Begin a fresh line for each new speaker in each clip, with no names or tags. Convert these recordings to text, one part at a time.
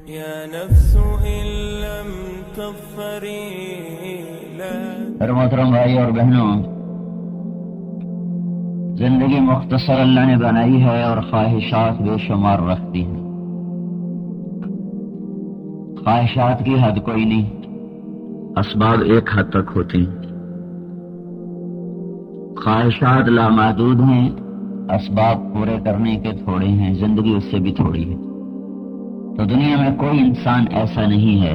يا نفس إن لم تظفري لا.
محترم بھائی اور بہنوں، زندگی مختصر اللہ نے بنائی ہے اور خواہشات بے شمار رکھتی ہیں۔ خواہشات کی حد کوئی نہیں، اسباب ایک حد تک ہوتی ہیں۔ خواہشات لامحدود ہیں، اسباب پورے کرنے کے تھوڑے ہیں، زندگی اس سے بھی تھوڑی ہے۔ تو دنیا میں کوئی انسان ایسا نہیں ہے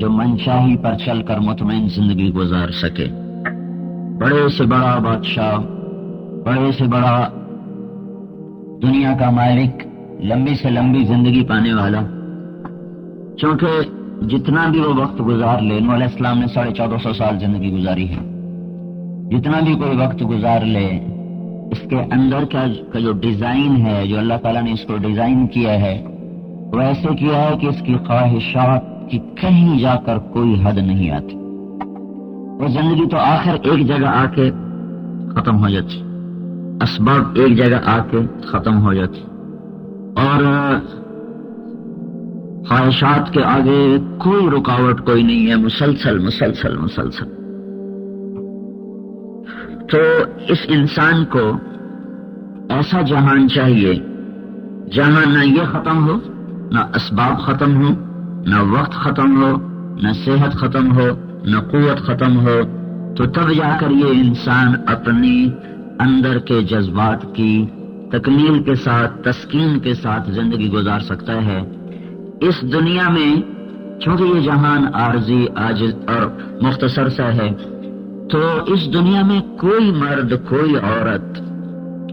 جو منشاہی پر چل کر مطمئن زندگی گزار سکے۔ بڑے سے بڑا بادشاہ، بڑے سے بڑا دنیا کا مالک، لمبی سے لمبی زندگی پانے والا، چونکہ جتنا بھی وہ وقت گزار لے، نوح علیہ السلام نے 1450 سال زندگی گزاری ہے، جتنا بھی کوئی وقت گزار لے، اس کے اندر کا جو ڈیزائن ہے، جو اللہ تعالیٰ نے اس کو ڈیزائن کیا ہے، وہ ایسے کیا ہے کہ اس کی خواہشات کی کہیں جا کر کوئی حد نہیں آتی۔ وہ زندگی تو آخر ایک جگہ آ کے ختم ہو جاتی، اسباب ایک جگہ آ کے ختم ہو جاتی، اور خواہشات کے آگے کوئی رکاوٹ کوئی نہیں ہے، مسلسل مسلسل مسلسل۔ تو اس انسان کو ایسا جہان چاہیے جہاں نہ یہ ختم ہو، نہ اسباب ختم ہو، نہ وقت ختم ہو، نہ صحت ختم ہو، نہ قوت ختم ہو، تو تب جا کر یہ انسان اپنی اندر کے جذبات کی تکمیل کے ساتھ، تسکین کے ساتھ زندگی گزار سکتا ہے۔ اس دنیا میں چونکہ یہ جہان عارضی، عاجز اور مختصر سا ہے، تو اس دنیا میں کوئی مرد، کوئی عورت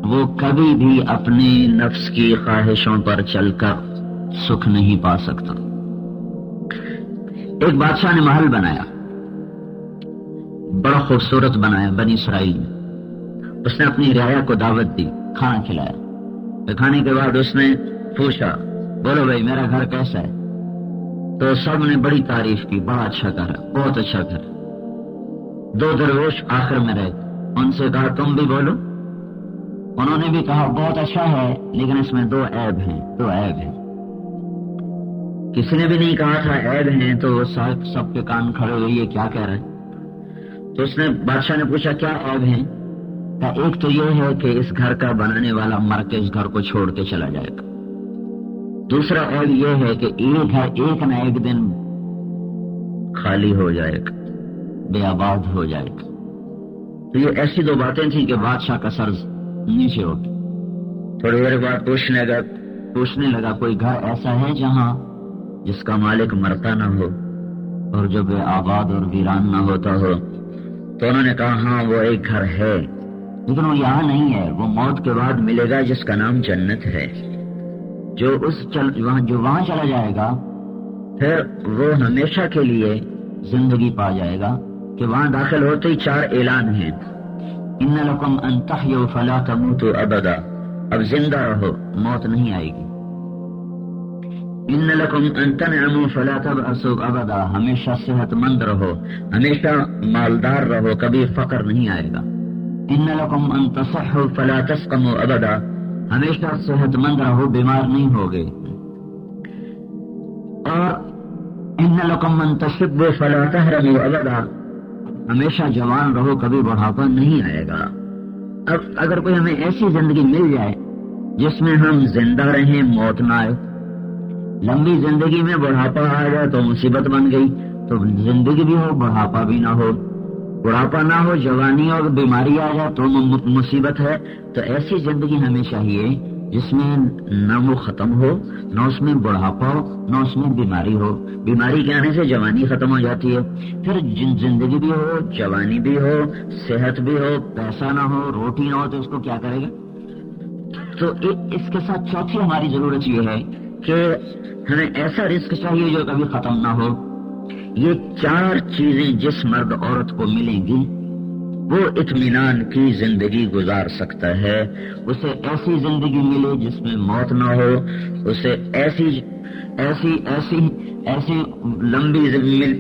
وہ کبھی بھی اپنے نفس کی خواہشوں پر چل کر سکھ نہیں پا سکتا۔ ایک بادشاہ نے محل بنایا، بڑا خوبصورت بنایا بنی اسرائیل میں۔ اس نے اپنی رعایا کو دعوت دی، کھانا کھلایا۔ کھانے کے بعد اس نے پوچھا، بولو بھائی میرا گھر کیسا ہے؟ تو سب نے بڑی تعریف کی، بڑا اچھا گھر ہے، بہت اچھا گھر ہے۔ دو درویش آخر میں رہے، ان سے کہا تم بھی بولو۔ انہوں نے بھی کہا بہت اچھا ہے، لیکن اس میں دو عیب ہیں، دو عیب ہیں۔ کسی نے بھی نہیں کہا تھا عیب ہیں، تو وہ سب کے کان کھڑے ہوئے، یہ کیا کہہ رہے؟ تو اس نے بادشاہ نے پوچھا کیا عیب ہیں؟ کہ ایک تو یہ ہے کہ اس گھر کا بنانے والا مر کے اس گھر کو چھوڑ کے چلا جائے گا۔ دوسرا عیب یہ ہے کہ یہ گھر ایک نہ ایک دن خالی ہو جائے گا، بے آباد ہو جائے گا۔ تو یہ ایسی دو باتیں تھیں کہ بادشاہ کا سر نیچے ہو گیا۔ تھوڑی دیر بعد پوچھنے لگا کوئی گھر ایسا ہے جہاں جس کا مالک مرتا نہ ہو اور جو بے آباد اور ویران نہ ہوتا ہو؟ تو انہوں نے کہا ہاں وہ ایک گھر ہے، لیکن وہ یہاں نہیں ہے، وہ موت کے بعد ملے گا، جس کا نام جنت ہے۔ جو وہاں چلا جائے گا، پھر وہ ہمیشہ کے لیے زندگی پا جائے گا، کہ وہاں داخل ہوتے ہی 4 اعلان ہیں۔ ان لکم ان تحیوا فلا تموتوا ابدا، اب زندہ رہو، موت نہیں آئے گی۔ ان لکم ان تنعموا فلا تبأسوا ابدا، ہمیشہ صحت مند رہو، ہمیشہ مالدار رہو، کبھی فقر نہیں آئے گا۔ ان لکم ان تصحوا فلا تسقموا ابدا، ہمیشہ صحت مند رہو، بیمار نہیں ہوگے۔ اور ان لکم ان تشبوا فلا تهرموا ابدا، ہمیشہ جوان رہو، کبھی بڑھاپا نہیں آئے گا۔ اب اگر کوئی ہمیں ایسی زندگی مل جائے جس میں ہم زندہ رہیں، موت نہ آئے، لمبی زندگی میں بڑھاپا آ جائے تو مصیبت بن گئی، تو زندگی بھی ہو بڑھاپا بھی نہ ہو، بڑھاپا نہ ہو جوانی اور بیماری آ جائے تو مصیبت ہے۔ تو ایسی زندگی ہمیں چاہیے جس میں نہ وہ ختم ہو، نہ اس میں بڑھاپا ہو، نہ اس میں بیماری ہو۔ بیماری کے آنے سے جوانی ختم ہو جاتی ہے، پھر زندگی بھی ہو، جوانی بھی ہو، صحت بھی ہو، پیسہ نہ ہو، روٹی نہ ہو تو اس کو کیا کرے گا؟ تو اس کے ساتھ چوتھی ہماری ضرورت یہ ہے کہ ہمیں ایسا رزق چاہیے جو کبھی ختم نہ ہو۔ یہ 4 چیزیں جس مرد عورت کو ملیں گی وہ اطمینان کی زندگی گزار سکتا ہے۔ اسے ایسی زندگی ملے جس میں موت نہ ہو، اسے ایسی لمبی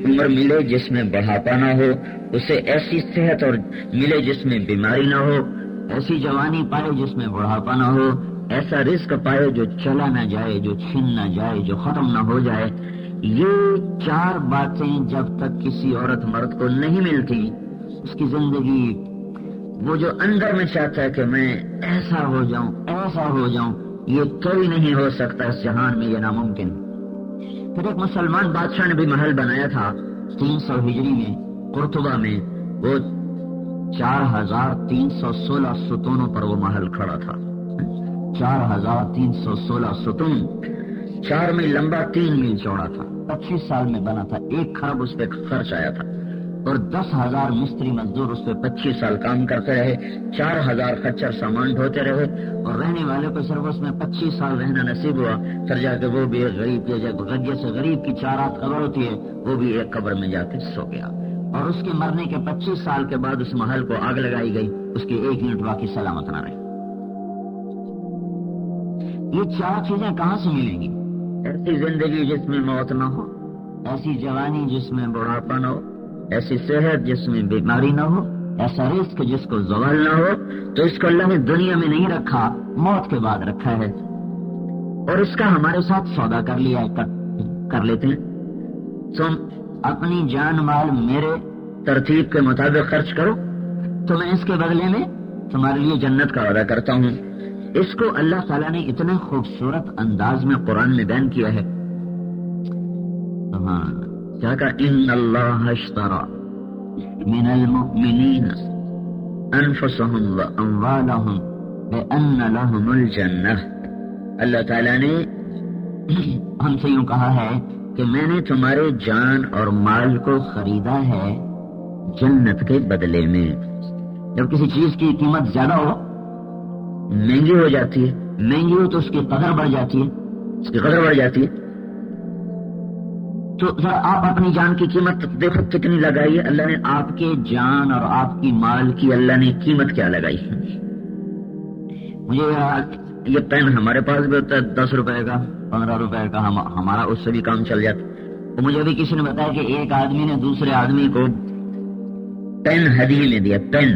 عمر ملے جس میں بڑھاپا نہ ہو، اسے ایسی صحت اور ملے جس میں بیماری نہ ہو، ایسی جوانی پائے جس میں بڑھاپا نہ ہو، ایسا رزق پائے جو چلا نہ جائے، جو چھن نہ جائے، جو ختم نہ ہو جائے. یہ 4 باتیں جب تک کسی عورت مرد کو نہیں ملتی، اس کی زندگی وہ جو اندر میں چاہتا ہے کہ میں ایسا ہو جاؤں، ایسا ہو جاؤں، یہ کوئی نہیں ہو سکتا اس جہان میں، یہ ناممکن. پھر ایک مسلمان بادشاہ نے بھی محل بنایا تھا 300 ہجری میں قرطبہ میں. وہ 4316 ستونوں پر وہ محل کھڑا تھا. 4316 ستون، 4 میل لمبا 3 میل چوڑا تھا. 25 سال میں بنا تھا. 1 خراب اس پہ خرچ آیا تھا اور 10,000 مستری مزدور اس پہ 25 سال کام کرتے رہے. 4000 خچر سامان ڈھوتے رہے اور رہنے والے کو صرف اس میں 25 سال رہنا نصیب ہوا. پھر جا کے وہ بھی ایک غریب جیسے غریب کی 4 ہاتھ قبر ہوتی ہے، وہ بھی ایک قبر میں جا کے سو گیا. اور اس کے مرنے کے 25 سال کے بعد اس محل کو آگ لگائی گئی، اس کی 1 یونٹ باقی سلامت نہ رہی. یہ 4 چیزیں کہاں سے ملیں گی؟ ایسی زندگی جس میں موت نہ ہو، ایسی جوانی جس میں بڑھاپا نہ ہو، ایسی صحت جس میں بیماری نہ ہو، ایسا رزق جس کو زوال نہ ہو. تو اس کو اللہ نے دنیا میں نہیں رکھا، موت کے بعد رکھا ہے. اور اس کا ہمارے ساتھ سودا کر لیا کر لیتے ہیں. تم اپنی جان مال میرے ترتیب کے مطابق خرچ کرو تو میں اس کے بدلے میں تمہارے لیے جنت کا وعدہ کرتا ہوں. اس کو اللہ تعالیٰ نے اتنے خوبصورت انداز میں قرآن میں بیان کیا ہے. کیا کہا؟ ان اللہ اشترى من المؤمنین انفسهم واموالهم بان لهم الجنہ. اللہ تعالیٰ نے ہم سے یوں کہا ہے کہ میں نے تمہارے جان اور مال کو خریدا ہے جنت کے بدلے میں. جب کسی چیز کی قیمت زیادہ ہو، مہنگی ہو جاتی ہے، مہنگی ہو تو اس کی قدر بڑھ جاتی ہے، اس کی قدر بڑھ جاتی ہے. تو ذرا آپ اپنی جان کی قیمت دیکھو کتنی لگائی ہے. اللہ نے آپ کے جان اور آپ کی مال کی اللہ نے قیمت کیا لگائی ہے. مجھے یہ پین ہمارے پاس بھی ہوتا ہے 10 روپے کا، 15 روپے کا، ہمارا اس سے بھی کام چل جاتا. تو مجھے ابھی کسی نے بتایا کہ ایک آدمی نے دوسرے آدمی کو پین ہدیے میں دیا. پین،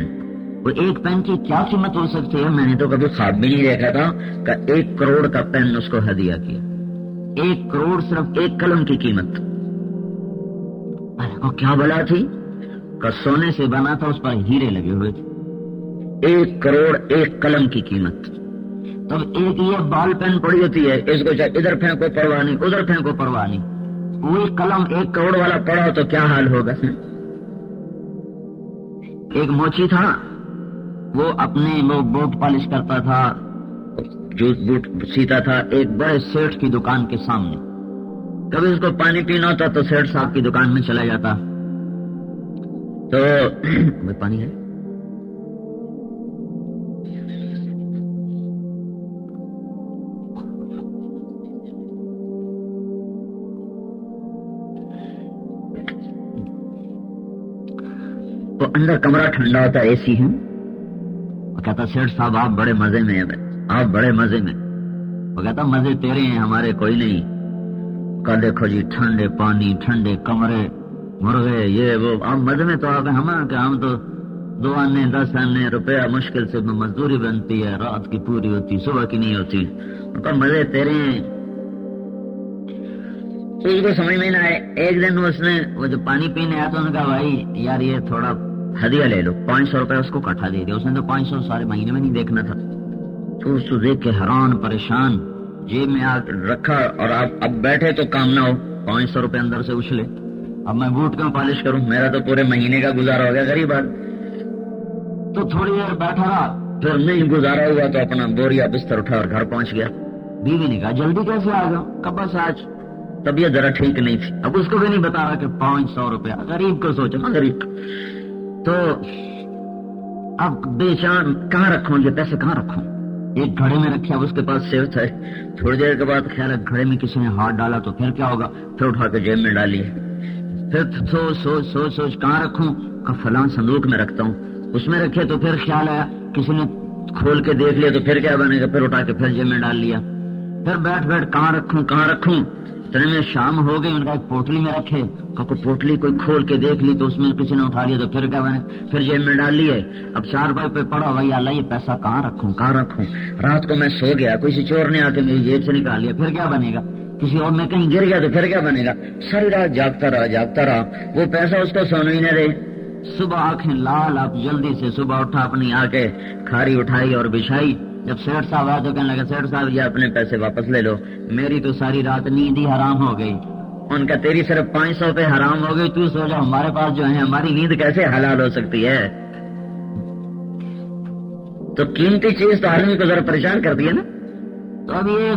وہ ایک پین کی کیا قیمت ہو سکتی ہے؟ میں نے تو کبھی خواب بھی نہیں دیکھا تھا کہ 1 کروڑ کا پین اس کو ہدیہ کیا. 1 کروڑ صرف 1 قلم کی قیمت. اور کیا بلا تھی کہ سونے سے بنا تھا، اس پر ہیرے لگے ہوئے تھے. 1 کروڑ 1 قلم کی قیمت. تب ایک یہ بال پین پڑی ہوتی ہے، اس کو چاہے ادھر پھینکو پرواہ نہیں، ادھر پھینکو پرواہ نہیں. وہی قلم 1 کروڑ والا پڑا ہو تو کیا حال ہوگا. ایک موچی تھا، وہ اپنے بوٹ پالش کرتا تھا، جوس بوٹ سیتا تھا ایک بڑے سیٹھ کی دکان کے سامنے. کبھی اس کو پانی پینا ہوتا تو سیٹھ صاحب کی دکان میں چلا جاتا. تو پانی ہے، تو اندر کمرہ ٹھنڈا ہوتا، اے سی ہے. وہ کہتا سیٹھ صاحب آپ بڑے مزے میں ہیں، آپ بڑے مزے میں. وہ کہتا مزے تیرے ہیں، ہمارے کوئی نہیں. کہ دیکھو جی ٹھنڈے پانی، ٹھنڈے کمرے، مرغے، یہ وہ. آپ مزے میں تو آپ ہم تو 2 آنے 10 آنے روپیہ مشکل سے مزدوری بنتی ہے، رات کی پوری ہوتی، صبح کی نہیں ہوتی. کہ مزے تیرے ہیں. تو اس کو سمجھ میں نہ آئے. ایک دن اس نے وہ جو پانی پینے آیا تو انہوں نے کہا بھائی یار یہ تھوڑا ہدیہ لے لو. 500 روپے اس کو کٹھا دے دیا. اس نے تو 500 سارے مہینے میں نہیں دیکھنا تھا. تو اس کو دیکھ کے حیران پریشان جیب میں رکھا. اور آپ اب بیٹھے تو کام نہ ہو، 500 روپے اندر سے اچھلے. اب میں بوٹ کیوں پالش کروں، میرا تو پورے مہینے کا گزارا ہو گیا غریب آدمی. تو تھوڑی دیر بیٹھا رہا، پھر نہیں گزارا ہوا تو اپنا بوریا بستر اٹھا اور گھر پہنچ گیا. بیوی نے کہا جلدی کیسے آ گیا؟ کہ بس آج طبیعت ذرا ٹھیک نہیں تھی. اب اس کو بھی نہیں بتا رہا کہ 500 روپے. غریب کو سوچا نا، غریب. تو اب بے چان کہاں رکھوں یہ پیسے، کہاں رکھوں؟ ایک گھڑے میں رکھے. اب اس کے پاس سیو تھا. تھوڑی دیر کے بعد خیال ہے گھڑے میں کسی نے ہاتھ ڈالا تو پھر کیا ہوگا. پھر اٹھا کے جیب میں ڈالی. پھر سوچ کہاں رکھوں؟ کہ فلاں صندوق میں رکھتا ہوں. اس میں رکھے تو پھر خیال آیا کسی نے کھول کے دیکھ لیا تو پھر کیا بنے گا. پھر اٹھا کے پھر جیب میں ڈال لیا. پھر بیٹھ بیٹھ کہاں رکھوں. اتنے میں شام ہو گئی. ان کا ایک پوٹلی میں رکھے. پوٹلی کوئی کھول کے دیکھ لی تو اس میں کسی نے اٹھا لیا تو پھر کیا بنے, پھر جیب میں ڈال لیے. اب 4 روپے پہ پڑا بھائی اللہ یہ پیسہ کہاں رکھوں. رات کو میں سو گیا, کسی چور نے آ کے میری جیب سے نکال لیا, پھر کیا بنے گا. کسی اور میں کہیں گر گیا تو پھر کیا بنے گا. ساری رات جاگتا رہا, وہ پیسہ اس کو سونے ہی نہ دے. صبح آنکھیں لال, آپ جلدی سے صبح اٹھا, اپنی آ کے کھاری اٹھائی اور بچھائی. جب سیٹ صاحب آئے تو کہنے لگا سیٹ صاحب یہ اپنے پیسے واپس لے لو, میری تو ساری رات نیند ہی حرام ہو گئی. ان کا تیری صرف 500 روپے حرام ہو گئی, تو سو جا ہمارے پاس جو ہے ہماری نیند کیسے حلال ہو سکتی ہے. تو قیمتی چیز تو آدمی کو ذرا پریشان کرتی ہے نا. تو اب یہ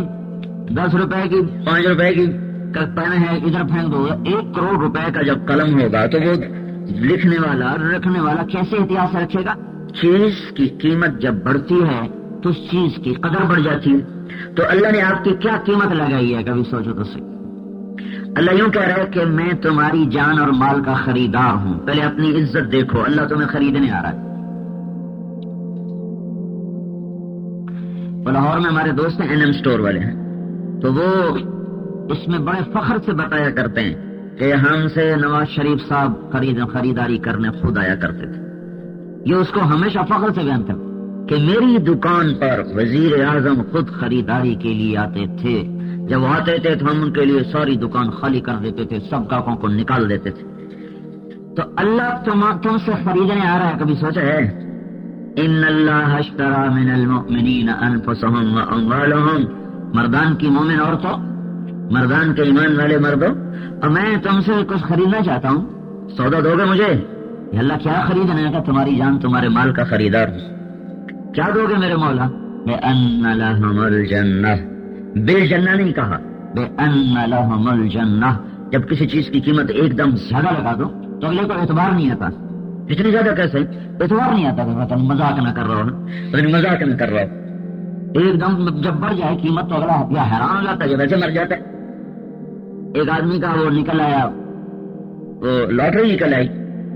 10 روپے کی 5 روپے کی پین ہے, ادھر پھینک دو. 1 کروڑ روپے کا جب قلم ہوگا تو وہ لکھنے والا رکھنے والا کیسے احتیاط سے رکھے گا. چیز کی قیمت جب بڑھتی ہے تو اس چیز کی قدر بڑھ جاتی ہے. تو اللہ نے آپ کی کیا قیمت لگائی ہے, کبھی سوچو تو صحیح. اللہ یوں کہہ رہا ہے کہ میں تمہاری جان اور مال کا خریدار ہوں. پہلے اپنی عزت دیکھو, اللہ تمہیں خریدنے آ رہا ہے. لاہور میں ہمارے دوست ہیں NM اسٹور والے ہیں, تو وہ اس میں بڑے فخر سے بتایا کرتے ہیں کہ ہم سے نواز شریف صاحب خریداری کرنے خود آیا کرتے تھے. یہ اس کو ہمیشہ فخر سے بیان کرتے کہ میری دکان پر وزیر اعظم خود خریداری کے لیے آتے تھے. جب وہ آتے تھے تو ہم ان کے لیے ساری دکان خالی کر دیتے تھے, سب گاہکوں کو نکال دیتے تھے. تو اللہ تم سے خریدنے آ رہا ہے, کبھی سوچا ہے. ان اللہ اشترى من المؤمنین انفسهم واموالهم, مردان کی مومن عورتوں, مردان کے ایمان والے مردوں, اور میں تم سے کچھ خریدنا چاہتا ہوں, سودا دو گے مجھے؟ اللہ کیا خریدنا ہے؟ کہ تمہاری جان تمہارے مال کا خریدار ہوں. کیا دو گے میرے مولا؟ بِأَنَّ لَهُمُ الْجَنَّةَ, بالجنہ نہیں کہا, بِأَنَّ لَهُمُ الْجَنَّةَ. جب کسی چیز کی قیمت ایک دم زیادہ لگا دو تو اگلے کو اعتبار نہیں آتا. اتنی زیادہ کیسے اعتبار نہیں آتا کہ مذاق نہ کر رہا ہوں, مذاق نہ کر رہا ہوں. ایک دم جب بڑھ جائے قیمت تو اگلا یا حیران ہو جاتا ہے, ویسے مر جاتا ہے. ایک آدمی کا وہ نکل آیا, وہ لاٹری نکل آئی,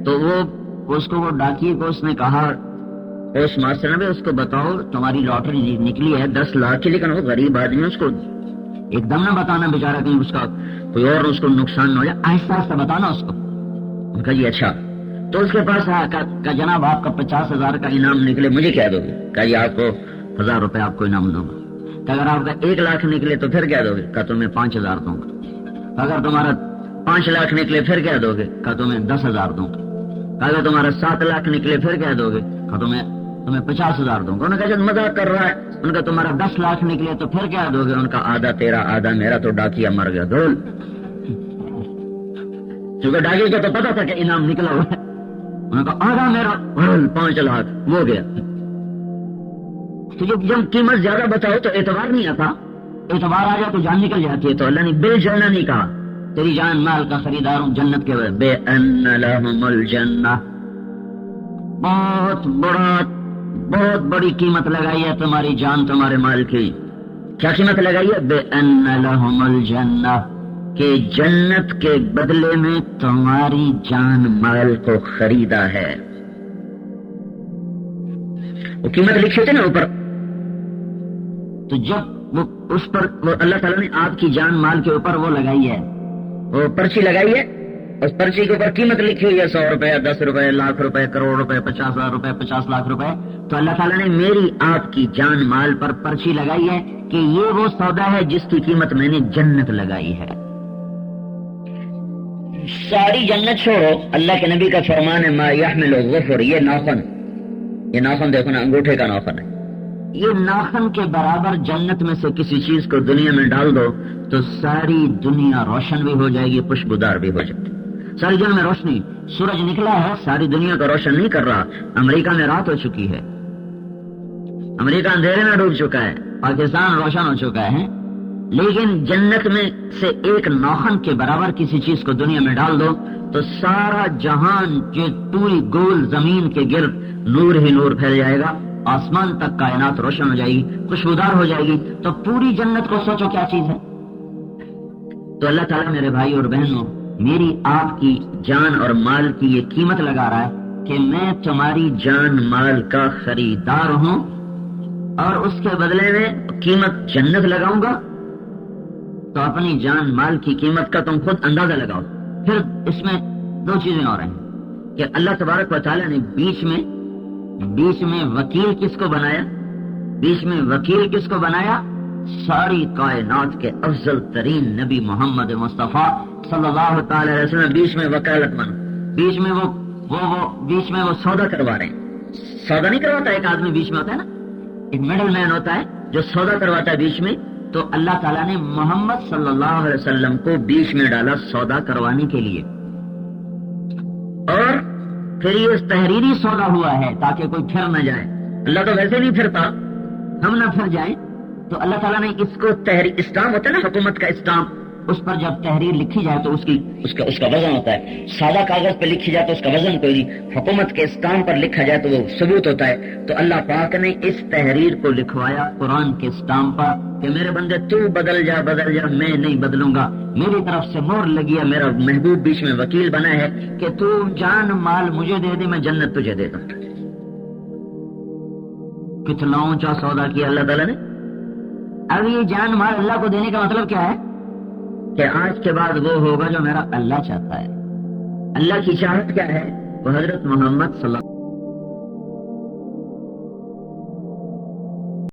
تو وہ اس کو وہ ڈاکیے کو اس نے کہا, پوسٹ ماسٹر نے, اس کو بتاؤ تمہاری لاٹری نکلی ہے 10 لاکھ کی, لیکن وہ غریب آدمی اس کو ایک دم نہ بتانا بیچارہ, کہیں اس کا کوئی اور اس کو نقصان نہ ہو جائے, آہستہ آہستہ بتانا اس کو. ان کا جی اچھا. تو اس کے پاس کہ جناب آپ کا 50,000 کا انعام نکلے, مجھے کیا دو گے؟ کہا جی آپ کو 1,000 روپے آپ کو انعام دوں گا. کہ اگر آپ کا 1 لاکھ نکلے تو پھر کیا دو گے؟ کہا تمہیں 5,000 دوں گا. اگر تمہارا 5 لاکھ نکلے پھر کیا دو گے؟ کہا تمہیں 10,000 دوں گا. اگر تمہارا 7 لاکھ نکلے پھر کیا دو گے؟ کہا تمہیں 50,000 دوں گا. انہوں نے کہا جب مذاق کر رہا ہے. ان کا تمہارا 10 لاکھ نکلے تو پھر کیا دو گے؟ ان کا آدھا تیرا آدھا میرا, تو ڈاکیا مر گیا دول. کیونکہ ڈاکی کو تو پتا تھا کہ انعام نکلا ہوا ہے. انہوں نے کہا آدھا میرا, 5 لاکھ وہ گیا. تو جب قیمت زیادہ بتاؤ تو اعتبار نہیں آتا, اعتبار آ جائے تو جان نکل جاتی ہے. تو اللہ نے بالجنہ نہیں کہا, تیری جان مال کا خریدار ہوں جنت کے بعد. بِأَنَّ لَهُمُ الْجَنَّةَ, بہت بڑی قیمت لگائی ہے تمہاری جان تمہارے مال کی. کیا قیمت لگائی ہے؟ بِأَنَّ لَهُمُ الْجَنَّةَ, کہ جنت کے بدلے میں تمہاری جان مال کو خریدا ہے. وہ قیمت لکھی ہوتی نا اوپر, تو جب وہ اس پر وہ اللہ تعالیٰ نے آپ کی جان مال کے اوپر وہ لگائی ہے, وہ پرچی لگائی ہے, اس پرچی کے اوپر قیمت لکھی ہوئی ہے 100 روپے, 10 روپے, لاکھ روپے, کروڑ روپے, 50,000 روپے, 50 لاکھ روپے. تو اللہ تعالیٰ نے میری آپ کی جان مال پر پرچی لگائی ہے کہ یہ وہ سودا ہے جس کی قیمت میں نے جنت لگائی ہے. ساری جنت چھوڑو, اللہ کے نبی کا فرمان ہے ما یحمل الظفر, یہ ناخن دیکھو نا, انگوٹھے کا ناخن ہے, یہ ناخن کے برابر جنت میں سے کسی چیز کو دنیا میں ڈال دو تو ساری دنیا روشن بھی ہو جائے گی, خوشبودار بھی ہو جائے گی. ساری دنیا میں روشنی, سورج نکلا ہے ساری دنیا کو روشن نہیں کر رہا. امریکہ میں رات ہو چکی ہے, امریکہ اندھیرے میں ڈوب چکا ہے, پاکستان روشن ہو چکا ہے, لیکن جنت میں سے ایک ناخن کے برابر کسی چیز کو دنیا میں ڈال دو تو سارا جہان جو پوری گول زمین کے گرد نور ہی نور پھیل جائے گا, آسمان تک کائنات روشن ہو جائے گی, خوشبودار ہو جائے گی. تو پوری جنت کو سوچو کیا چیز ہے. تو اللہ تعالیٰ میرے بھائی اور بہنوں میری آپ کی جان اور مال کی یہ قیمت لگا رہا ہے کہ میں تمہاری جان مال کا خریدار ہوں, اور اس کے بدلے میں قیمت جنت لگاؤں گا, تو اپنی جان مال کی قیمت کا تم خود اندازہ لگاؤ. پھر اس میں دو چیزیں اور ہیں کہ اللہ تبارک و تعالیٰ نے بیچ میں وکیل کس کو بنایا؟ بیچ میں وکیل کس کو بنایا؟ ساری کائنات کے افضل ترین نبی محمد مصطفیٰ صلی اللہ تعالی علیہ وسلم بیچ میں وکالت بنا. بیچ میں وہ سودا کروا رہے ہیں. سودا نہیں کرواتا ایک آدمی بیچ میں ہوتا ہے نا, ایک مڈل مین ہوتا ہے جو سودا کرواتا ہے بیچ میں. تو اللہ تعالیٰ نے محمد صلی اللہ علیہ وسلم کو بیچ میں ڈالا سودا کروانے کے لیے. اور پھر یہ تحریری سودا ہوا ہے تاکہ کوئی پھر نہ جائے. اللہ تو ویسے نہیں پھرتا, ہم نہ پھر جائیں. تو اللہ تعالیٰ نے اس کو اسٹامپ ہوتا ہے نا, حکومت کا اسٹامپ, اس پر جب تحریر لکھی جائے تو اس کا وزن ہوتا ہے. سادہ کاغذ پہ لکھی جائے تو اس کا وزن کوئی نہیں, حکومت کے اسٹامپ پر لکھا جائے تو وہ ثبوت ہوتا ہے. تو اللہ پاک نے اس تحریر کو لکھوایا قرآن کے اسٹامپ پر کہ میرے بندے تو بدل جا میں نہیں بدلوں گا. میری طرف سے مہر لگی ہے, میرا محبوب بیچ میں وکیل بنا ہے کہ تو جان مال مجھے دے دے, میں جنت تجھے دے دوں. کتنا اونچا سودا کیا اللہ تعالیٰ نے. اب یہ جان مال اللہ کو دینے کا مطلب کیا ہے کہ آج کے بعد وہ ہوگا جو میرا اللہ چاہتا ہے. اللہ کی چاہت کیا ہے؟ وہ حضرت محمد صلی اللہ